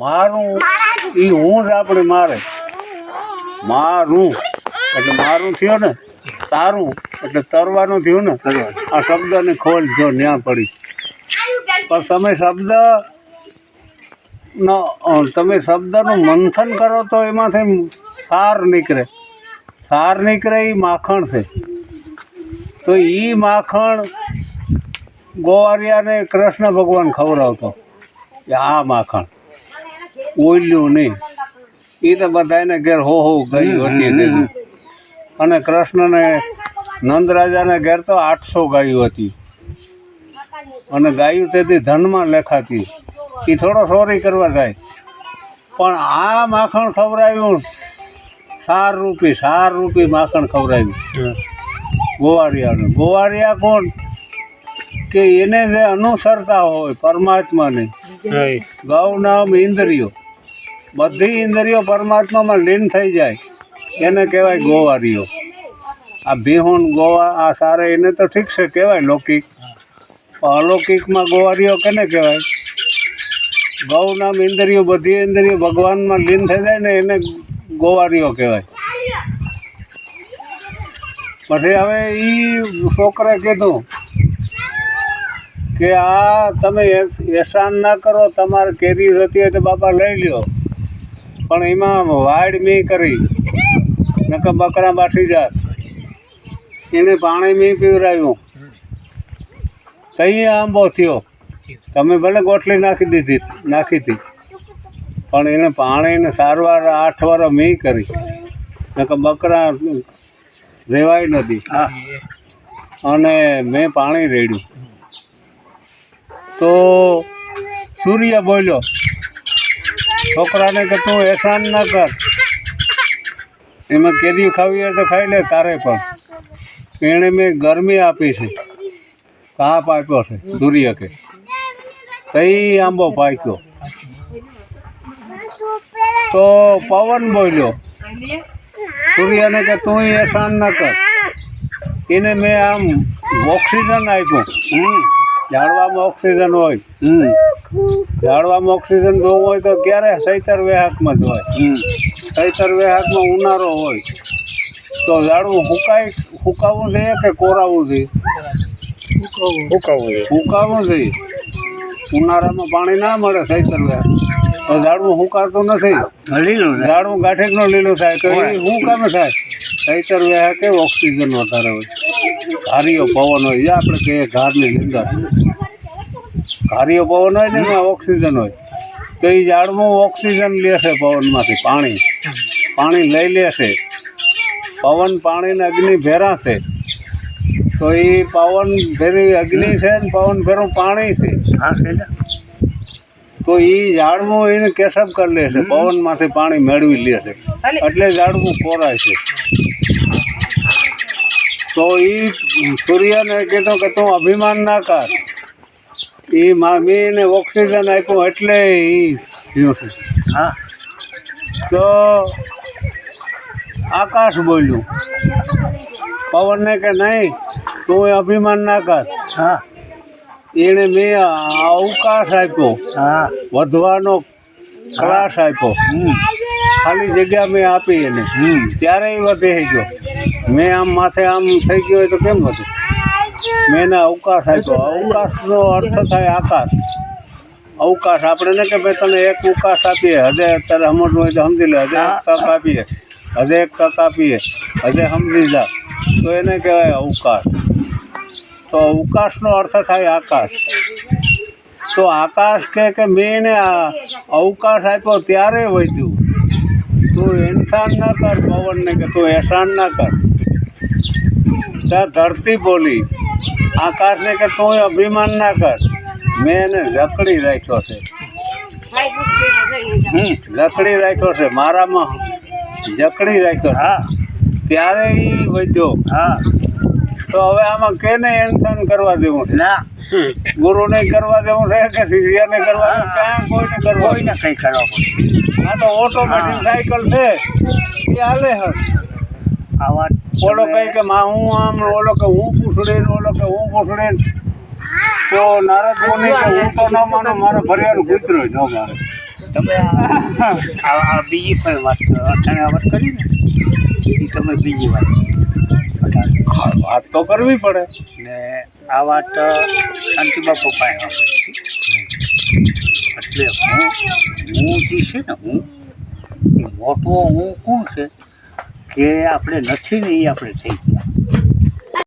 મારું એ હું જ આપણે મારે મારું એટલે મારું થયો ને, તારું એટલે તરવાનું થયું ને. આ શબ્દની ખોલ જો ન્યા પડી. પણ તમે શબ્દનું મંથન કરો તો એમાંથી સાર નીકળે. સાર નીકળે એ માખણ છે. તો એ માખણ ગોવારિયાને કૃષ્ણ ભગવાન ખવડાવતો કે આ માખણ ઓઈલ્યું નહીં. એ તો બધાને ઘેર હો ગાયું હતી. અને કૃષ્ણને નંદરાજાને ઘેર તો 800 ગાયું હતી. અને ગાયું તેથી ધનમાં લેખાતી. એ થોડો ચોરી કરવા જાય. પણ આ માખણ ખવડાવ્યું સાર રૂપી માખણ ખવડાવ્યું ગોવારિયાને. ગોવારિયા કોણ કે એને જે અનુસરતા હોય પરમાત્માને. ગૌનામ ઇન્દ્રિયો, બધી ઇન્દ્રિયો પરમાત્મામાં લીન થઈ જાય એને કહેવાય ગોવારિયો. આ બિહોણ ગોવા આ સારે એને તો ઠીક છે કહેવાય લૌકિક. અલૌકિકમાં ગોવારિયો કેને કહેવાય? ગૌનામ ઇન્દ્રિયો, બધી ઇન્દ્રિયો ભગવાનમાં લીન થઈ જાય ને એને ગોવારિયો કહેવાય. પછી હવે એ છોકરાએ કીધું કે આ તમે એહસાન ના કરો. તમારે કેરી જતી હોય તો બાપા લઈ લ્યો, પણ એમાં વાડ મી કરી નકર બકરા બાઠી જાત. એને પાણી મી પીવરાવ્યું તઈ આંબો થયો. તમે ભલે ગોઠલી નાખી હતી, પણ એને પાણીને સારવાર 8 વાર મી કરી નકર બકરા રેવાય નથી. અને મેં પાણી રેડ્યું તો સૂર્ય બોલ્યો છોકરાને કે તું એહસાન ના કર. એમાં કેરી ખાવી હોય તો ખાઈ લે તારે. પણ એણે મેં ગરમી આપી છે, કાપ આપ્યો છે સૂર્ય કે તઈ આંબો પાક્યો. તો પવન બોલ્યો સૂર્યને કે તું એહસાન ના કર. એને મેં આમ ઓક્સિજન આપ્યું. ઝાડવામાં ઓક્સિજન હોય. ઝાડવામાં ઓક્સિજન જોવું હોય તો ક્યારે? ચૈતર વેહાકમાં જ હોય. ચૈતર વેહાકમાં ઉનાળો હોય તો ઝાડવું સુકાવવું જોઈએ કે કોરાવવું જોઈએ? સુકાવવું જોઈએ. ઉનાળામાં પાણી ના મળે ચૈતર વેહાક તો ઝાડવું સુકાતું નથી. ઝાડવું ગાંઠેકનું લીલું થાય તો એ શું કામે થાય? ચૈતર વેહાકે ઓક્સિજન વધારે હોય. ઘારીયો પવન હોય. જે આપણે કહીએ ઘારની અંદર ઘારીયો પવન હોય ને એમાં ઓક્સિજન હોય. તો એ ઝાડમાં ઓક્સિજન લેશે પવનમાંથી. પાણી લઈ લેશે. પવન પાણીને અગ્નિ ભેરાશે તો એ પવન ભેરી અગ્નિ છે ને પવન ભેરું પાણી છે. તો એ ઝાડવું એને કેસબ કરી લેશે, પવનમાંથી પાણી મેળવી લેશે. એટલે ઝાડવું કોરાય છે. તો એ સૂર્યને કીધું કે તું અભિમાન ના કર. એ મેં એને ઓક્સિજન આપ્યું એટલે એ થયું છે. તો આકાશ બોલ્યું પવનને કે નહીં તું અભિમાન ના કર. એને મેં અવકાશ આપ્યો, વધવાનો ક્લાસ આપ્યો. ખાલી જગ્યા મેં આપી એને ત્યારે એ વધી ગયો. મેં આમ માથે આમ થઈ ગયો હોય તો કેમ વધુ? મેં એને અવકાશ આપ્યો. અવકાશનો અર્થ થાય આકાશ. અવકાશ આપણે ને કે ભાઈ તને એક અવકાશ આપીએ, હજે અત્યારે સમજવું હોય તો સમજી લે. હજે 1 તક આપીએ, હજે 1 તક આપીએ, હજે સમજી જા, તો એને કહેવાય અવકાશ. તો અવકાશનો અર્થ થાય આકાશ. તો આકાશ કે મેં એને અવકાશ આપ્યો ત્યારે વધ્યું. તું એહસાન ના કર પવનને કે તું એહસાન ના કર. ત્યાં ધરતી બોલી આકાશને કે તું અભિમાન ના કર. મેં એને જકડી રાખ્યો છે. જકડી રાખ્યો છે મારામાં. જકડી રાખ્યો છે ત્યારે એ વધ્યો. તો હવે આમાં કેને એહસાન કરવા દેવું છે? ગુરુને કરવા દેવું છે કે શિષ્યને કરવા દેવું? ક્યાં કોઈને કરવા? કોઈને કંઈ કરવા પડે. આ તો ઓટોમેટિક સાયકલ છે એ હાલે. ઓલો કહે કે માં હું આમ, ઓલો કે હું પૂછડી, ઓલો કે હું પૂછડી. તો નારદ મુનિ કે હું તો ન માનું, મારે ભર્યાનું કૂતરો ન મારે. તમે આ બીજી પણ વાત અટાણે વાત કરી ને એ તમે બીજી વાત વાત તો કરવી પડે. ને આ વાત શાંતિબાપુ પાસે વાપરી એટલે હું જે છે ને હું એ મોટો હું કોણ છે કે આપણે નથી ને એ આપણે થઈ ગયા